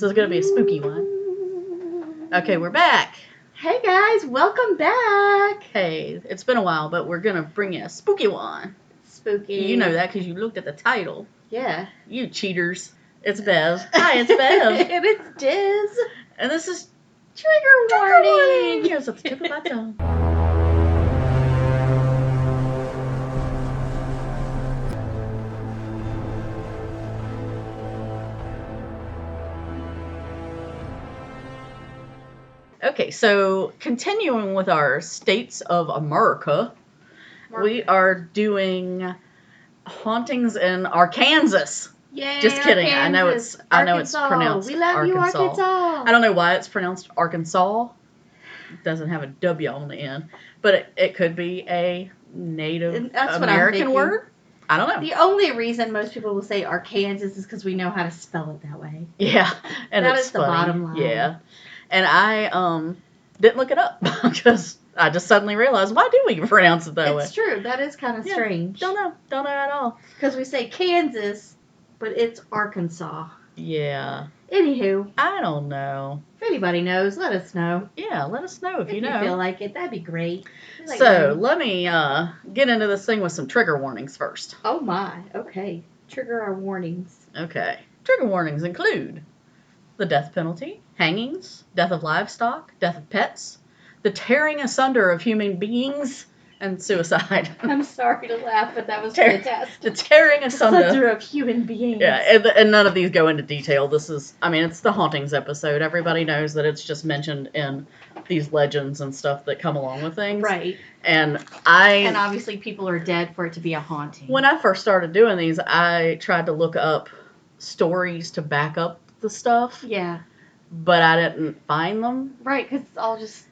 This is going to be a spooky one. Okay, we're back. Hey guys, welcome back. Hey, it's been a while, but we're going to bring you a spooky one. Spooky. You know that because you looked at the title. Yeah. You cheaters. It's Bev. Hi, it's Bev. And it's Diz. And this is Trigger warning. Yes, at the tip of my tongue. Okay, so continuing with our states of America, we are doing hauntings in Arkansas. Yay, Just kidding. Arkansas. I know it's pronounced We love Arkansas. you, Arkansas. I don't know why it's pronounced Arkansas. It doesn't have a W on the end, but it could be a Native American word. I don't know. The only reason most people will say Arkansas is because we know how to spell it that way. Yeah, and that it's is the funny. bottom line. Yeah, and I didn't look it up because I just suddenly realized, why do we pronounce it that way? It's true. That is kind of strange. Don't know at all. Because we say Kansas, but it's Arkansas. Yeah. Anywho. I don't know. If anybody knows, let us know. Yeah, let us know if you know. If you feel like it, that'd be great. Let me get into this thing with some trigger warnings first. Oh my. Okay. Trigger our warnings. Okay. Trigger warnings include the death penalty, hangings, death of livestock, death of pets, the tearing asunder of human beings, and suicide. I'm sorry to laugh, but that was fantastic. The tearing asunder of human beings. Yeah, and none of these go into detail. It's the Hauntings episode. Everybody knows that it's just mentioned in these legends and stuff that come along with things. Right. And obviously people are dead for it to be a haunting. When I first started doing these, I tried to look up stories to back up the stuff. Yeah. But I didn't find them. Right, because it's all just...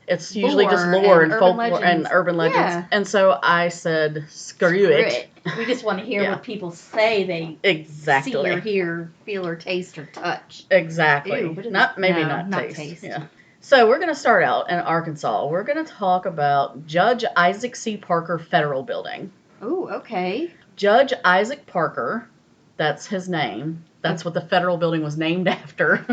It's usually just lore and folklore and urban legends. Yeah. And so I said, screw it. We just want to hear what people say they see or hear, feel or taste or touch. Exactly. Ew, not taste. Yeah. So we're going to start out in Arkansas. We're going to talk about Judge Isaac C. Parker Federal Building. Oh, okay. Judge Isaac Parker, that's his name. That's what the federal building was named after.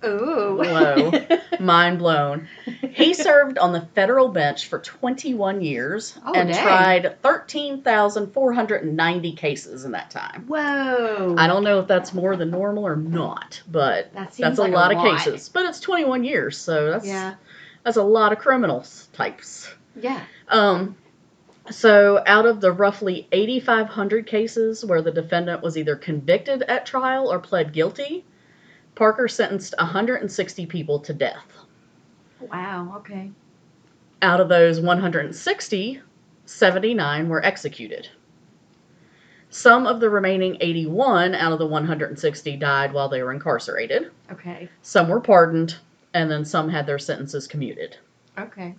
Ooh. Whoa. Mind blown. He served on the federal bench for 21 years tried 13,490 cases in that time. Whoa. I don't know if that's more than normal or not, but that's a lot of cases. But it's 21 years, so that's a lot of criminals types. Yeah. So out of the roughly 8,500 cases where the defendant was either convicted at trial or pled guilty, Parker sentenced 160 people to death. Wow, okay. Out of those 160, 79 were executed. Some of the remaining 81 out of the 160 died while they were incarcerated. Okay. Some were pardoned, and then some had their sentences commuted. Okay.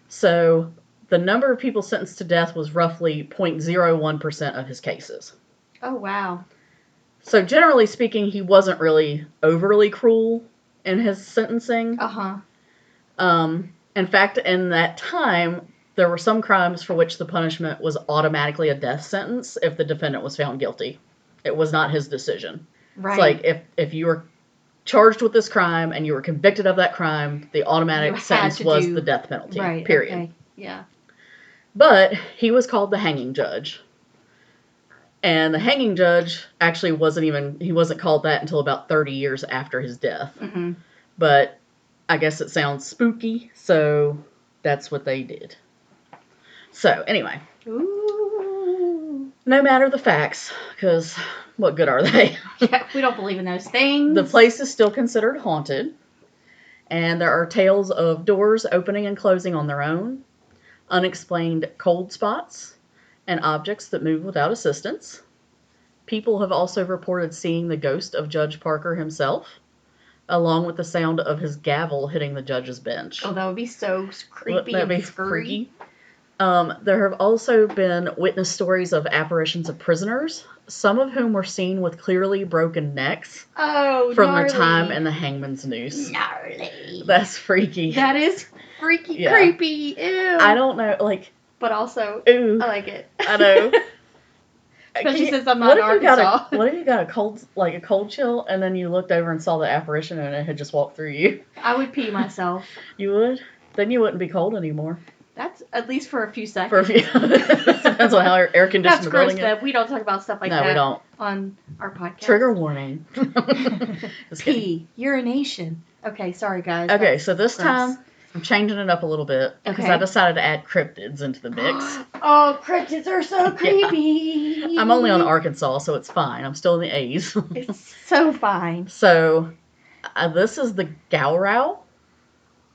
So the number of people sentenced to death was roughly 0.01% of his cases. Oh, wow. So generally speaking, he wasn't really overly cruel in his sentencing. Uh-huh. In fact, in that time, there were some crimes for which the punishment was automatically a death sentence if the defendant was found guilty. It was not his decision. Right. It's like if you were charged with this crime and you were convicted of that crime, the automatic sentence was the death penalty. Right. Period. Okay. Yeah. But he was called the hanging judge. And the hanging judge actually wasn't called that until about 30 years after his death. Mm-hmm. But I guess it sounds spooky, so that's what they did. So, anyway. Ooh. No matter the facts, because what good are they? Yeah, we don't believe in those things. The place is still considered haunted, and there are tales of doors opening and closing on their own, unexplained cold spots, and objects that move without assistance. People have also reported seeing the ghost of Judge Parker himself, along with the sound of his gavel hitting the judge's bench. Oh, that would be so creepy and scary. There have also been witness stories of apparitions of prisoners, some of whom were seen with clearly broken necks from their time in the hangman's noose. Gnarly. That's freaky. That is freaky, creepy. Ew. I don't know, But also, ooh, I like it. I know. Especially since I'm not in Arkansas. What if you got a cold chill, and then you looked over and saw the apparition and it had just walked through you? I would pee myself. You would? Then you wouldn't be cold anymore. That's at least for a few seconds. For a few. Depends on how air conditioned the building is. That's gross, we don't talk about stuff like that. No, we don't. On our podcast. Trigger warning. Pee. Urination. Okay, sorry guys. Okay, so this time I'm changing it up a little bit because I decided to add cryptids into the mix. Oh, cryptids are so creepy. Yeah. I'm only on Arkansas, so it's fine. I'm still in the A's. It's so fine. So this is the Gowrow.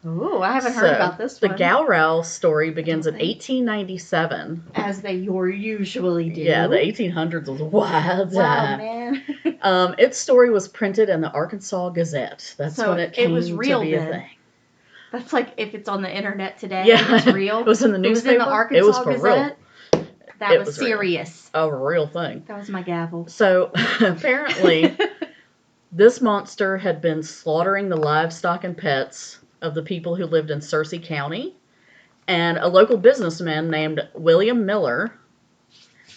Ooh, I haven't heard about this one. The Gowrow story begins in 1897. As they usually do. Yeah, the 1800s was a wild time. Wow, man. Its story was printed in the Arkansas Gazette. That's when it came was real to be then. a thing. That's like if it's on the internet today, yeah. it's real. It was in the newspaper. It was in the Arkansas it was for Gazette. real. That was serious. A real thing. That was my gavel. So, apparently, this monster had been slaughtering the livestock and pets of the people who lived in Searcy County, and a local businessman named William Miller,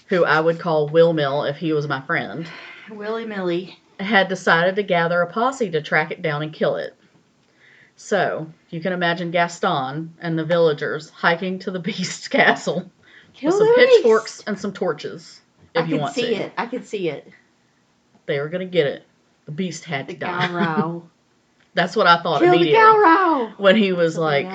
who I would call Will Mill if he was my friend, Willy Millie, had decided to gather a posse to track it down and kill it. So, you can imagine Gaston and the villagers hiking to the beast's castle with some pitchforks and some torches, if you want to. I could see it. They were going to get it. The beast had to die. Gowrow. That's what I thought Kill immediately. The Gowrow. When he was like,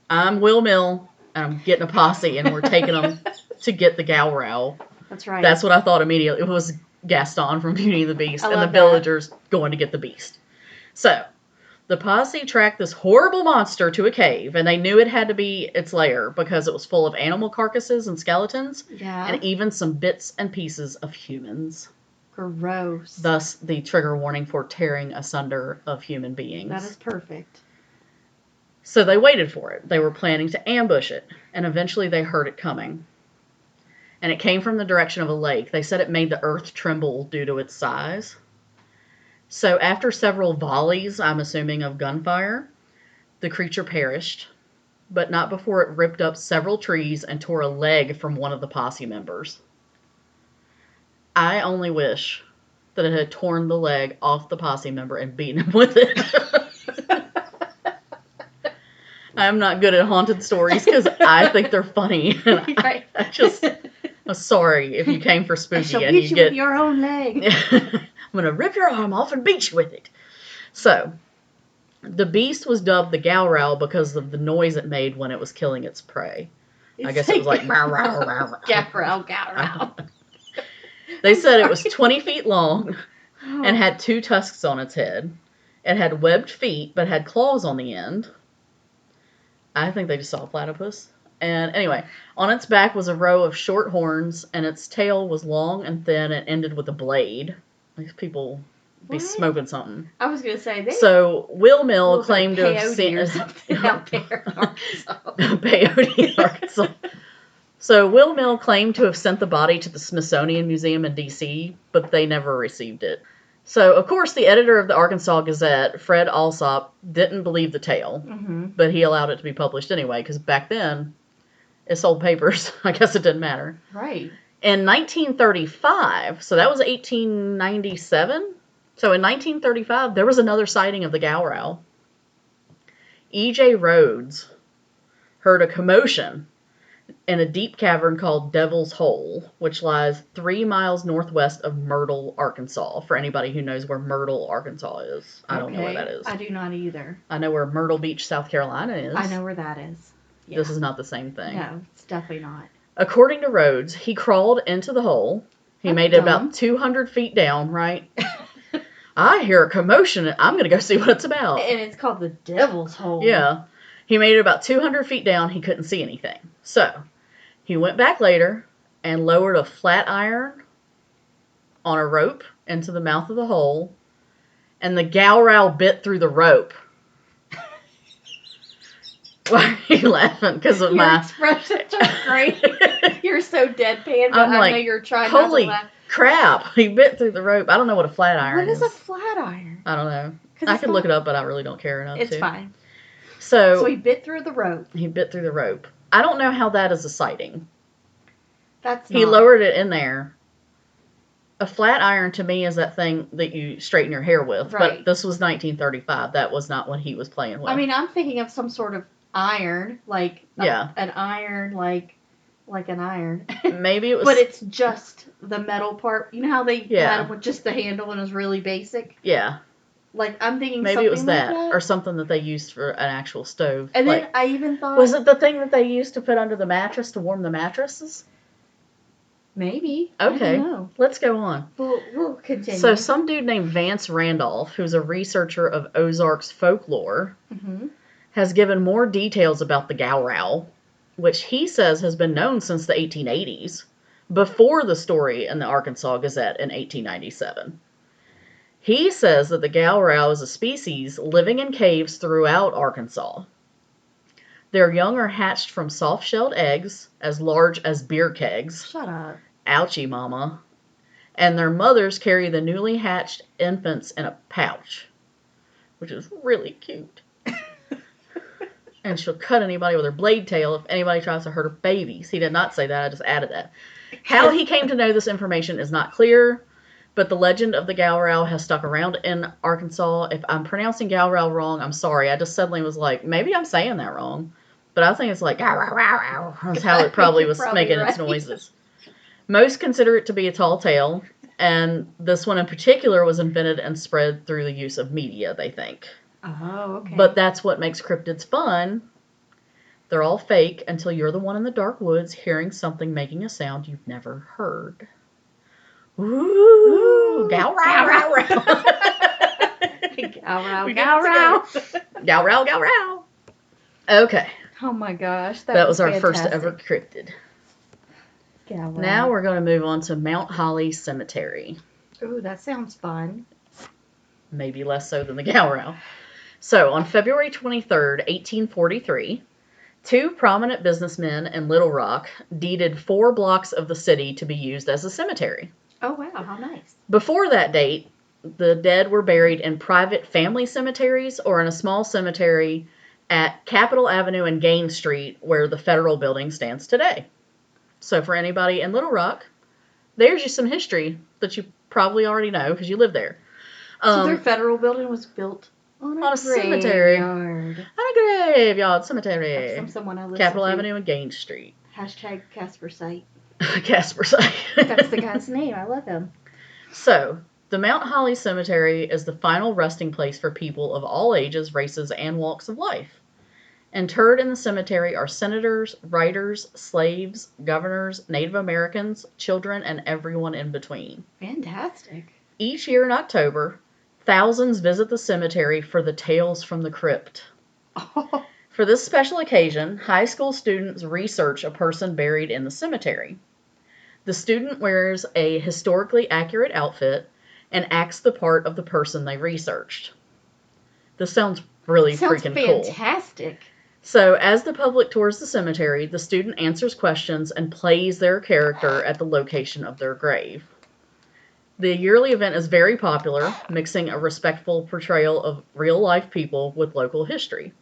I'm Will Mill, and I'm getting a posse, and we're taking them to get the Gowrow. That's right. That's what I thought immediately. It was Gaston from Beauty and the Beast, and the villagers going to get the beast. So, the posse tracked this horrible monster to a cave, and they knew it had to be its lair because it was full of animal carcasses and skeletons, and even some bits and pieces of humans. Gross. Thus, the trigger warning for tearing asunder of human beings. That is perfect. So they waited for it. They were planning to ambush it, and eventually they heard it coming. And it came from the direction of a lake. They said it made the earth tremble due to its size. So after several volleys, I'm assuming, of gunfire, the creature perished, but not before it ripped up several trees and tore a leg from one of the posse members. I only wish that it had torn the leg off the posse member and beaten him with it. I'm not good at haunted stories because I think they're funny. And I'm sorry if you came for spooky. I shall beat you with your own leg. I'm going to rip your arm off and beat you with it. So, the beast was dubbed the Gowrow because of the noise it made when it was killing its prey. I guess it was like... Gowrow. They said it was 20 feet long and had 2 tusks on its head. It had webbed feet, but had claws on the end. I think they just saw a platypus. And anyway, on its back was a row of short horns, and its tail was long and thin and ended with a blade. These people be smoking something. I was going to say, So, Will Mill claimed to have seen... out there in Arkansas. Peyote, Arkansas. So, Will Mill claimed to have sent the body to the Smithsonian Museum in D.C., but they never received it. So, of course, the editor of the Arkansas Gazette, Fred Alsop, didn't believe the tale, but he allowed it to be published anyway, because back then, it sold papers. I guess it didn't matter. Right. In 1935, so that was 1897, so in 1935, there was another sighting of the Gowrow. E.J. Rhodes heard a commotion in a deep cavern called Devil's Hole, which lies 3 miles northwest of Myrtle, Arkansas, for anybody who knows where Myrtle, Arkansas is. I don't know where that is. I do not either. I know where Myrtle Beach, South Carolina is. I know where that is. Yeah. This is not the same thing. No, it's definitely not. According to Rhodes, he crawled into the hole. He made it about 200 feet down, right? I hear a commotion. I'm going to go see what it's about. And it's called the Devil's Hole. Yeah. He made it about 200 feet down. He couldn't see anything. So, he went back later and lowered a flat iron on a rope into the mouth of the hole, and the Gowrow bit through the rope. Why are you laughing? Because of your expressions are great. You're so deadpan, but I know you're trying not to laugh. Holy crap! He bit through the rope. I don't know what a flat iron is. What is a flat iron? I don't know. I could look it up, but I really don't care enough to. It's fine. So he bit through the rope. He bit through the rope. I don't know how that is a sighting. He lowered it in there A flat iron to me is that thing that you straighten your hair with. Right. But this was 1935. That was not what he was playing with. I mean, I'm thinking of some sort of iron, like an iron, like an iron. Maybe it was. But it's just the metal part. You know how they had it with just the handle and it was really basic? Yeah. Like, I'm thinking maybe something it was like that. Or something that they used for an actual stove. And then I even thought... Was it the thing that they used to put under the mattress to warm the mattresses? Maybe. Okay. I don't know. Let's go on. We'll continue. So some dude named Vance Randolph, who's a researcher of Ozarks folklore, has given more details about the Gowrow, which he says has been known since the 1880s, before the story in the Arkansas Gazette in 1897. He says that the Gowrow is a species living in caves throughout Arkansas. Their young are hatched from soft-shelled eggs as large as beer kegs. Shut up. Ouchie, mama. And their mothers carry the newly hatched infants in a pouch, which is really cute. And she'll cut anybody with her blade tail if anybody tries to hurt her babies. He did not say that. I just added that. How he came to know this information is not clear, but the legend of the Gowrow has stuck around in Arkansas. If I'm pronouncing Gowrow wrong, I'm sorry. I just suddenly was like, maybe I'm saying that wrong. But I think it's like, Gowrow. That's how it probably was making its noises. Most consider it to be a tall tale, and this one in particular was invented and spread through the use of media, they think. Oh, okay. But that's what makes cryptids fun. They're all fake until you're the one in the dark woods hearing something making a sound you've never heard. Ooh, Gowrow, Gowrow. Gowrow, Gowrow. Gowrow, Gowrow. Okay. Oh my gosh, that was our fantastic. first ever cryptid. Gowrow. Now we're going to move on to Mount Holly Cemetery. Ooh, that sounds fun. Maybe less so than the Gowrow. So, on February 23rd, 1843, two prominent businessmen in Little Rock deeded 4 blocks of the city to be used as a cemetery. Oh, wow, how nice. Before that date, the dead were buried in private family cemeteries or in a small cemetery at Capitol Avenue and Gain Street, where the federal building stands today. So for anybody in Little Rock, there's just some history that you probably already know because you live there. So their federal building was built on a cemetery. On a graveyard cemetery. That's from someone I listened Capitol to. Avenue and Gain Street. Hashtag Casper Site. Casper Site. That's the guy's name. I love him. So, the Mount Holly Cemetery is the final resting place for people of all ages, races, and walks of life. Interred in the cemetery are senators, writers, slaves, governors, Native Americans, children, and everyone in between. Fantastic. Each year in October, thousands visit the cemetery for the Tales from the Crypt. Oh. For this special occasion, high school students research a person buried in the cemetery. The student wears a historically accurate outfit and acts the part of the person they researched. This sounds really freaking cool. Sounds fantastic. So, as the public tours the cemetery, the student answers questions and plays their character at the location of their grave. The yearly event is very popular, mixing a respectful portrayal of real-life people with local history.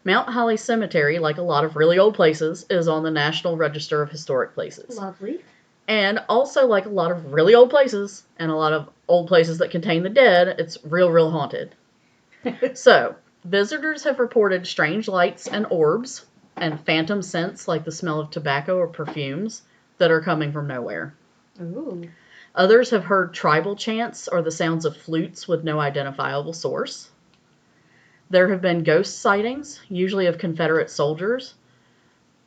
Mount Holly Cemetery, like a lot of really old places, is on the National Register of Historic Places. Lovely. And also, like a lot of really old places, and a lot of old places that contain the dead, it's real haunted. So, visitors have reported strange lights and orbs, and phantom scents like the smell of tobacco or perfumes that are coming from nowhere. Ooh. Others have heard tribal chants or the sounds of flutes with no identifiable source. There have been ghost sightings, usually of Confederate soldiers,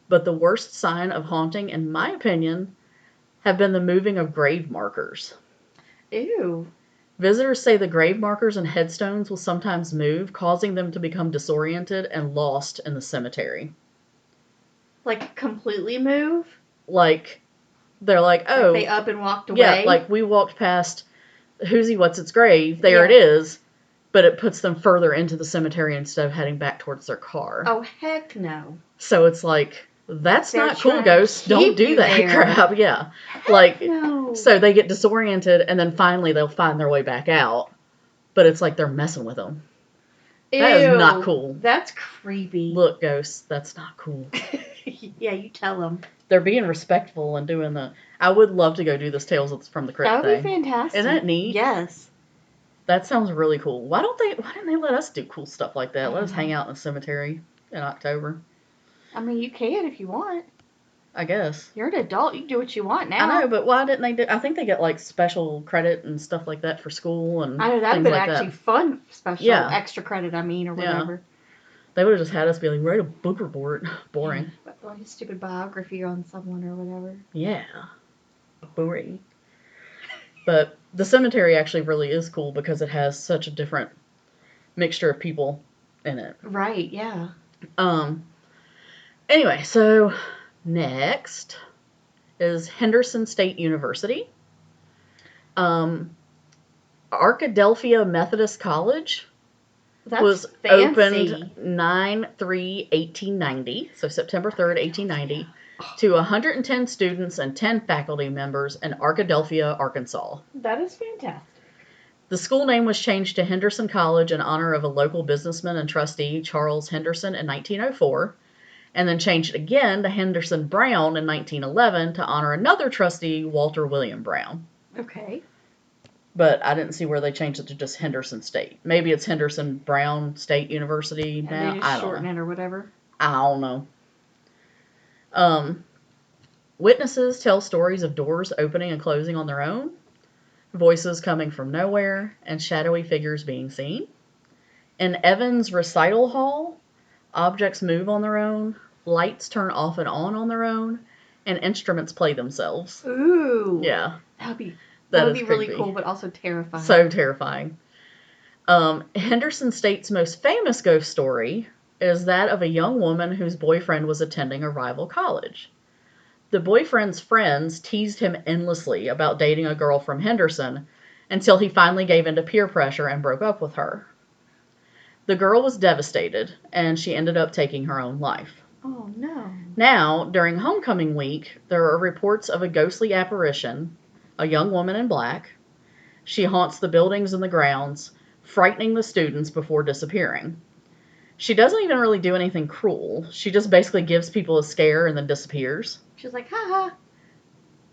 but the worst sign of haunting, in my opinion, have been the moving of grave markers. Ew. Visitors say the grave markers and headstones will sometimes move, causing them to become disoriented and lost in the cemetery. Like, completely move? Like, they're like, oh. Like they up and walked away? Yeah, like we walked past Who's What's Its grave, there it is, but it puts them further into the cemetery instead of heading back towards their car. Oh, heck no. So it's like, that's not cool, ghosts. Don't do that crap. Yeah. Like, no. So they get disoriented, and then finally they'll find their way back out. But it's like they're messing with them. Ew, that is not cool. That's creepy. Look, ghosts, that's not cool. Yeah, you tell them. They're being respectful and doing the... I would love to go do this Tales from the Crypt thing. That would be fantastic. Isn't that neat? Yes. That sounds really cool. Why didn't they let us do cool stuff like that? Let us hang out in the cemetery in October. I mean, you can if you want. I guess. You're an adult. You can do what you want now. I know, but why didn't they do... I think they get, like, special credit and stuff like that for school and I know, that would have been actually fun, special, extra credit, or whatever. Yeah. They would have just had us be like, write a book report. Boring. Yeah, like a stupid biography on someone or whatever. Yeah. Boring. But the cemetery actually really is cool because it has such a different mixture of people in it. Right, yeah. Anyway, so next is Henderson State University. Arkadelphia Methodist College was opened 9/3/1890, so September 3rd, 1890, to 110 students and 10 faculty members in Arkadelphia, Arkansas. That is fantastic. The school name was changed to Henderson College in honor of a local businessman and trustee, Charles Henderson, in 1904, and then changed again to Henderson Brown in 1911 to honor another trustee, Walter William Brown. Okay. But I didn't see where they changed it to just Henderson State. Maybe it's Henderson Brown State University now. They just shorten it or whatever. I don't know. Witnesses tell stories of doors opening and closing on their own, voices coming from nowhere, and shadowy figures being seen. In Evans' recital hall, objects move on their own, lights turn off and on their own, and instruments play themselves. Ooh. Yeah. That would be really cool, but also terrifying. So terrifying. Henderson State's most famous ghost story is that of a young woman whose boyfriend was attending a rival college. The boyfriend's friends teased him endlessly about dating a girl from Henderson until he finally gave in to peer pressure and broke up with her. The girl was devastated, and she ended up taking her own life. Oh, no. Now, during homecoming week, there are reports of a ghostly apparition, a young woman in black. She haunts the buildings and the grounds, frightening the students before disappearing. She doesn't even really do anything cruel. She just basically gives people a scare and then disappears. She's like, haha.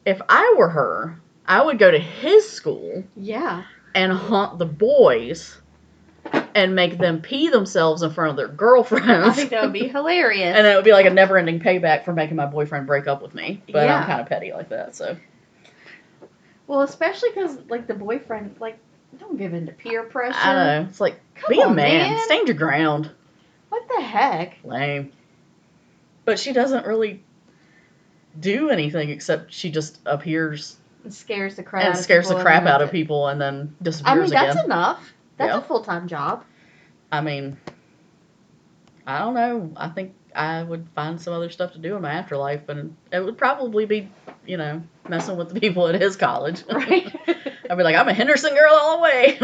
If I were her, I would go to his school. Yeah. And haunt the boys and make them pee themselves in front of their girlfriends. I think that would be hilarious. And it would be like a never-ending payback for making my boyfriend break up with me. But yeah. I'm kind of petty like that, so. Well, especially because, like, the boyfriend, like, don't give in to peer pressure. I know. It's like, be a man. Stand your ground. What the heck? Lame. But she doesn't really do anything except she just appears and scares the crap out of people and then disappears again. That's enough. That's a full-time job. I mean, I don't know. I think I would find some other stuff to do in my afterlife, but it would probably be, messing with the people at his college. Right. I'd be like, I'm a Henderson girl all the way.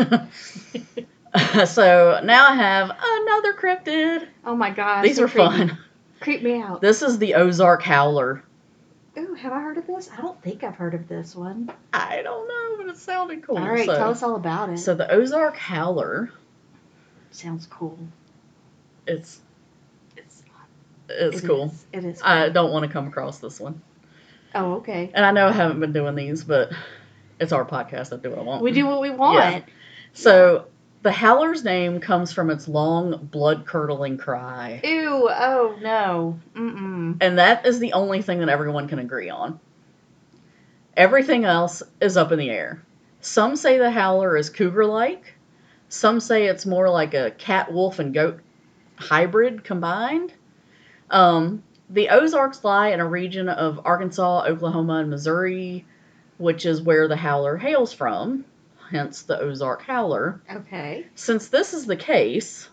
So now I have another cryptid. Oh my gosh. These are fun. Creep me out. This is the Ozark Howler. Ooh, have I heard of this? I don't think I've heard of this one. I don't know, but it sounded cool. All right, tell us all about it. So the Ozark Howler. Sounds cool. It's cool. It is cool. I don't want to come across this one. Oh, okay. And I know I haven't been doing these, but it's our podcast. I do what I want. We do what we want. Yeah. So the howler's name comes from its long, blood-curdling cry. Ew, oh no. Mm-mm. And that is the only thing that everyone can agree on. Everything else is up in the air. Some say the howler is cougar-like. Some say it's more like a cat, wolf, and goat hybrid combined. The Ozarks lie in a region of Arkansas, Oklahoma, and Missouri, which is where the howler hails from, hence the Ozark Howler. Okay. Since this is the case,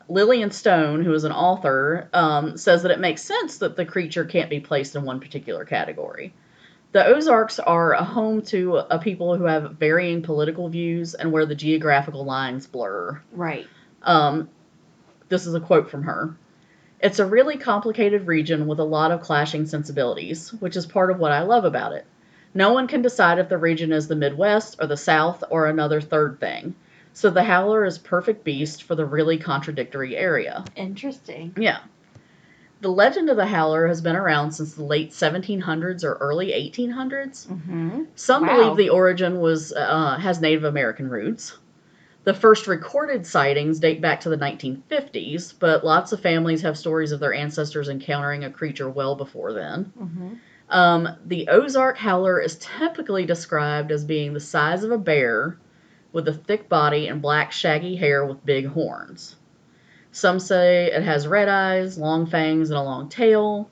Lillian Stone, who is an author, says that it makes sense that the creature can't be placed in one particular category. The Ozarks are a home to a people who have varying political views and where the geographical lines blur. Right. This is a quote from her. It's a really complicated region with a lot of clashing sensibilities, which is part of what I love about it. No one can decide if the region is the Midwest or the South or another third thing. So the howler is perfect beast for the really contradictory area. Interesting. Yeah. The legend of the howler has been around since the late 1700s or early 1800s. Mm-hmm. Some believe the origin has Native American roots. The first recorded sightings date back to the 1950s, but lots of families have stories of their ancestors encountering a creature well before then. Mm-hmm. The Ozark howler is typically described as being the size of a bear with a thick body and black shaggy hair with big horns. Some say it has red eyes, long fangs, and a long tail,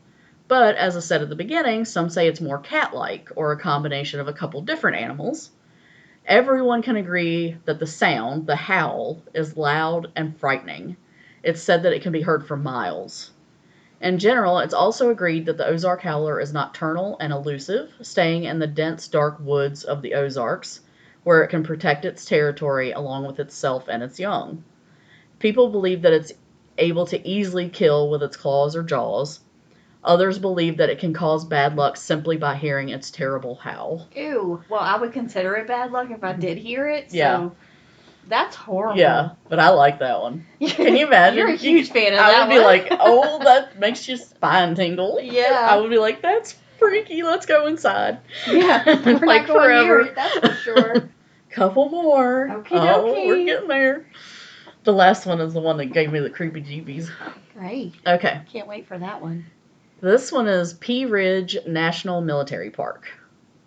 but as I said at the beginning, some say it's more cat-like or a combination of a couple different animals. Everyone can agree that the sound, the howl, is loud and frightening. It's said that it can be heard for miles. In general, it's also agreed that the Ozark howler is nocturnal and elusive, staying in the dense, dark woods of the Ozarks, where it can protect its territory along with itself and its young. People believe that it's able to easily kill with its claws or jaws. Others believe that it can cause bad luck simply by hearing its terrible howl. Ew. Well, I would consider it bad luck if I did hear it, so yeah. That's horrible. Yeah, but I like that one. Can you imagine? You're a huge fan of that one. I would be like, oh, that makes your spine tingle. Yeah. I would be like, that's freaky. Let's go inside. Yeah, we're like not going forever. near it, that's for sure. Couple more. Okay, we're getting there. The last one is the one that gave me the creepy jeebies. Great. Okay. Can't wait for that one. This one is Pea Ridge National Military Park.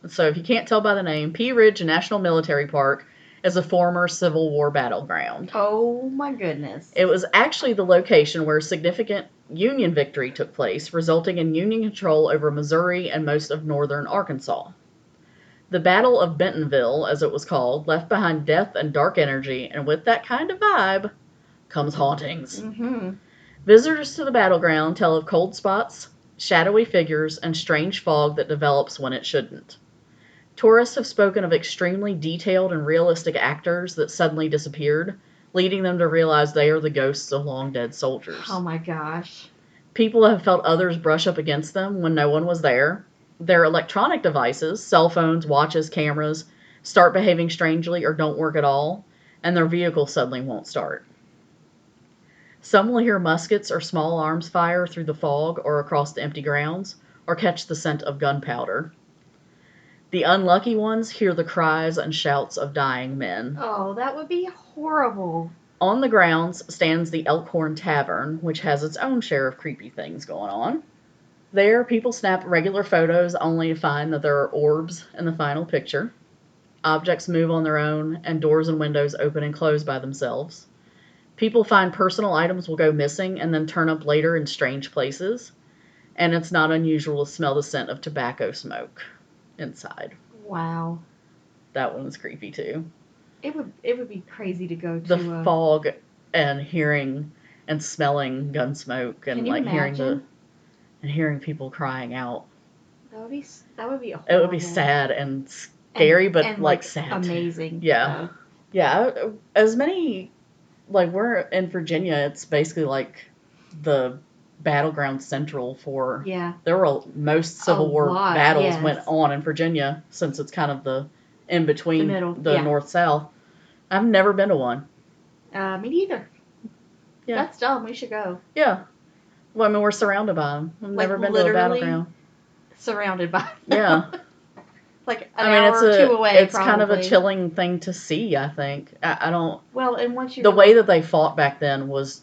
So if you can't tell by the name, Pea Ridge National Military Park is a former Civil War battleground. Oh my goodness. It was actually the location where significant Union victory took place, resulting in Union control over Missouri and most of northern Arkansas. The Battle of Bentonville, as it was called, left behind death and dark energy, and with that kind of vibe comes hauntings. Mm-hmm. Visitors to the battleground tell of cold spots, shadowy figures, and strange fog that develops when it shouldn't. Tourists have spoken of extremely detailed and realistic actors that suddenly disappeared, leading them to realize they are the ghosts of long-dead soldiers. Oh my gosh. People have felt others brush up against them when no one was there. Their electronic devices, cell phones, watches, cameras, start behaving strangely or don't work at all, and their vehicle suddenly won't start. Some will hear muskets or small arms fire through the fog or across the empty grounds, or catch the scent of gunpowder. The unlucky ones hear the cries and shouts of dying men. Oh, that would be horrible. On the grounds stands the Elkhorn Tavern, which has its own share of creepy things going on. There, people snap regular photos only to find that there are orbs in the final picture. Objects move on their own, and doors and windows open and close by themselves. People find personal items will go missing and then turn up later in strange places. And it's not unusual to smell the scent of tobacco smoke inside. Wow. That one was creepy too. It would be crazy to go to the fog and hearing and smelling gun smoke and like hearing people crying out. That would be horrible. It would be sad and scary, but like sad. Amazing. Too. Yeah. So. Yeah. As many, like we're in Virginia, it's basically like the battleground central for. Yeah. There were most Civil War battles went on in Virginia since it's kind of the in between the north-south. I've never been to one. Me neither. Yeah. That's dumb. We should go. Yeah. Well, I mean, we're surrounded by them. I've never been to a battleground. Surrounded by them. Yeah. Like an hour or two away, it's kind of a chilling thing to see, I think. I don't... Well, and once you... The way that they fought back then was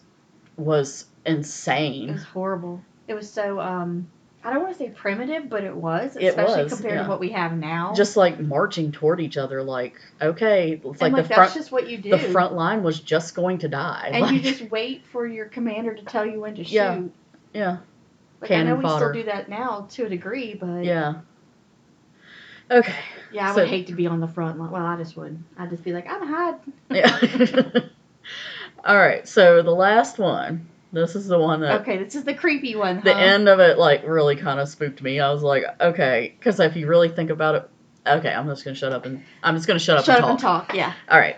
insane. It was horrible. It was so, I don't want to say primitive, but it was. Especially compared to what we have now. Just like marching toward each other, like, okay. It's like the front... that's just what you do. The front line was just going to die. And you just wait for your commander to tell you when to shoot. Yeah. Like, I know we still do that now to a degree, but... Yeah. Okay. Yeah, I would hate to be on the front line. Well, I just wouldn't. I'd just be like, I'm hiding. Yeah. All right, so the last one. This is the one that... Okay, this is the creepy one, huh? The end of it, like, really kind of spooked me. I was like, okay, because if you really think about it... Okay, I'm just going to shut up and talk. Shut up and talk, yeah. All right.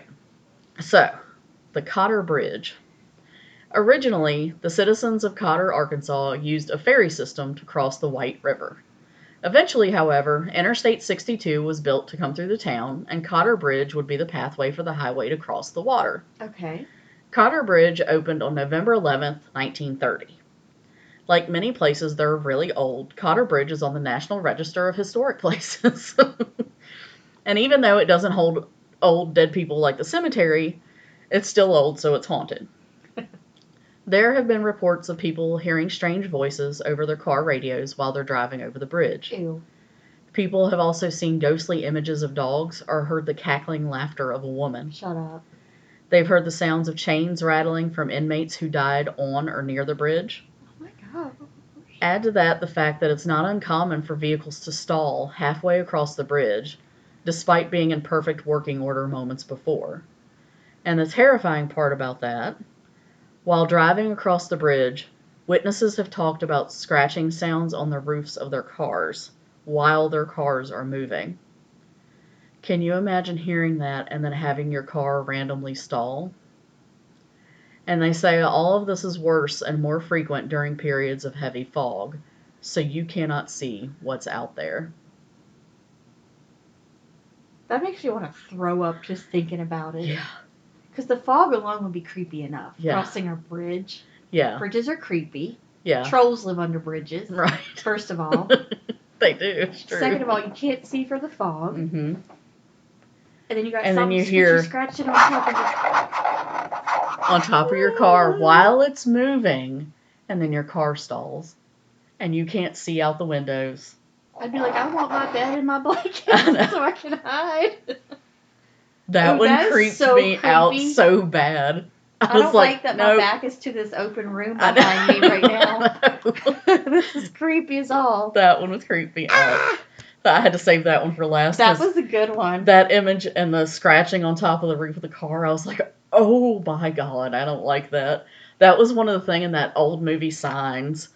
So, the Cotter Bridge. Originally, the citizens of Cotter, Arkansas, used a ferry system to cross the White River. Eventually, however, Interstate 62 was built to come through the town, and Cotter Bridge would be the pathway for the highway to cross the water. Okay. Cotter Bridge opened on November 11th, 1930. Like many places, they're really old. Cotter Bridge is on the National Register of Historic Places. And even though it doesn't hold old dead people like the cemetery, it's still old, so it's haunted. There have been reports of people hearing strange voices over their car radios while they're driving over the bridge. Ew. People have also seen ghostly images of dogs or heard the cackling laughter of a woman. Shut up. They've heard the sounds of chains rattling from inmates who died on or near the bridge. Oh my God. Add to that the fact that it's not uncommon for vehicles to stall halfway across the bridge, despite being in perfect working order moments before. And the terrifying part about that, while driving across the bridge, witnesses have talked about scratching sounds on the roofs of their cars while their cars are moving. Can you imagine hearing that and then having your car randomly stall? And they say all of this is worse and more frequent during periods of heavy fog, so you cannot see what's out there. That makes you want to throw up just thinking about it. Yeah. Because the fog alone would be creepy enough. Yeah. Crossing a bridge. Yeah. Bridges are creepy. Yeah. Trolls live under bridges. Right. First of all. They do. It's true. Second of all, you can't see for the fog. Mm-hmm. And then you got something hear scratching on top of your car while it's moving, and then your car stalls, and you can't see out the windows. I'd be like, I want my bed and my blanket so I can hide. That one creeped me out so bad. I was don't like that my back is to this open room behind me right now. This is creepy as all. That one was creepy out. I had to save that one for last. That was a good one. That image and the scratching on top of the roof of the car, I was like, oh my God, I don't like that. That was one of the things in that old movie Signs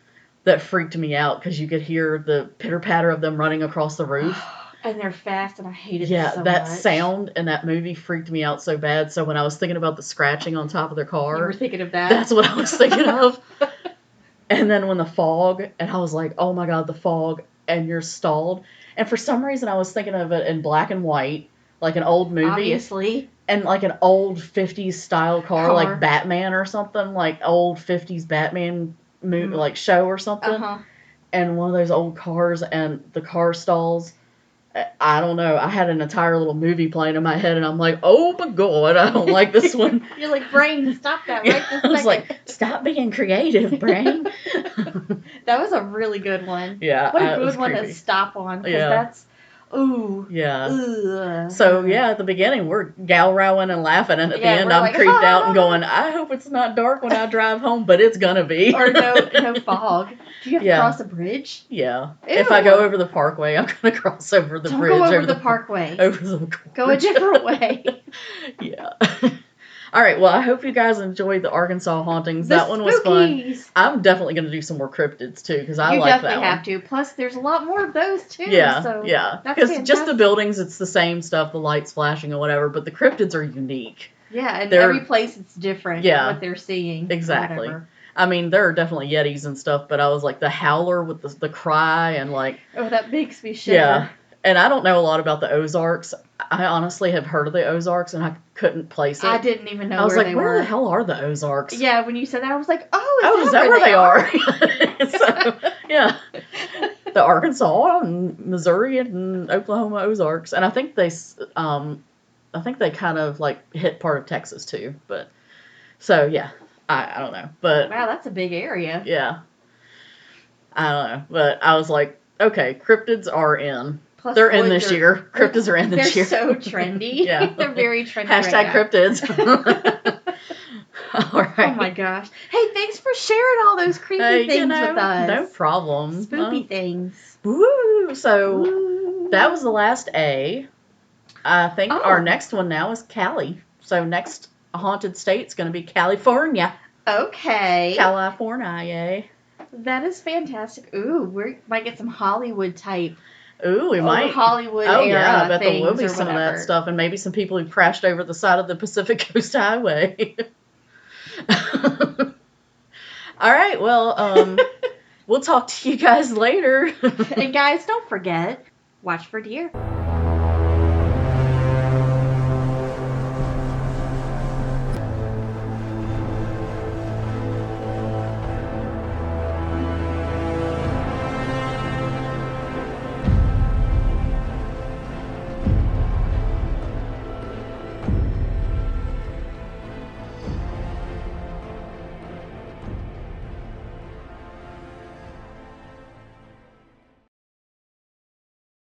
that freaked me out because you could hear the pitter-patter of them running across the roof. And they're fast, and I hated it so much. Yeah, that sound in that movie freaked me out so bad. So when I was thinking about the scratching on top of their car... You were thinking of that? That's what I was thinking of. And then when the fog, and I was like, oh my God, the fog, and you're stalled. And for some reason, I was thinking of it in black and white, like an old movie. Obviously. And like an old 50s style car, like Batman or something, like old 50s Batman movie, like show or something. Uh-huh. And one of those old cars, and the car stalls. I don't know. I had an entire little movie playing in my head, and I'm like, oh my God, I don't like this one. You're like, brain, stop that right this second. I was like, stop being creative, brain. That was a really good one. Yeah. What a good one to stop on, because that's, ooh. Yeah. Ugh. So, yeah, at the beginning, we're gal-rowing and laughing, and at the end, I'm like, creeped out and going, I hope it's not dark when I drive home, but it's gonna be. Or no fog. Do you have to cross a bridge? Yeah. Ew. If I go over the parkway, I'm gonna cross over the bridge. Don't go over the parkway. Over the gorge. Go a different way. Yeah. All right, well, I hope you guys enjoyed the Arkansas Hauntings. That one was fun. I'm definitely going to do some more cryptids, too, because I like that one. You definitely have to. Plus, there's a lot more of those, too. Yeah, so yeah. Because just the buildings, it's the same stuff, the lights flashing or whatever, but the cryptids are unique. Yeah, and every place it's different what they're seeing. Exactly. I mean, there are definitely Yetis and stuff, but I was like, the howler with the cry and like... Oh, that makes me shiver. Yeah. And I don't know a lot about the Ozarks. I honestly have heard of the Ozarks, and I couldn't place it. I didn't even know where they were. I was like, where the hell are the Ozarks? Yeah, when you said that, I was like, is that where they are? So, yeah. The Arkansas and Missouri and Oklahoma Ozarks. And I think they kind of, like, hit part of Texas, too. But, so, yeah. I don't know. But wow, that's a big area. Yeah. I don't know. But I was like, okay, cryptids are in. Plus they're in this year. Cryptids are in this year. They're so trendy. Yeah. They're very trendy. Hashtag cryptids. All right. Oh my gosh. Hey, thanks for sharing all those creepy things with us. No problem. Spooky things. Woo! So that was the last A. I think our next one now is Cali. So next haunted state's going to be California. Okay. California. That is fantastic. Ooh, we might get some Hollywood type. Ooh, we might. Hollywood era yeah, I bet there will be some of that stuff, and maybe some people who crashed over the side of the Pacific Coast Highway. All right, well, we'll talk to you guys later. And guys, don't forget, watch for deer.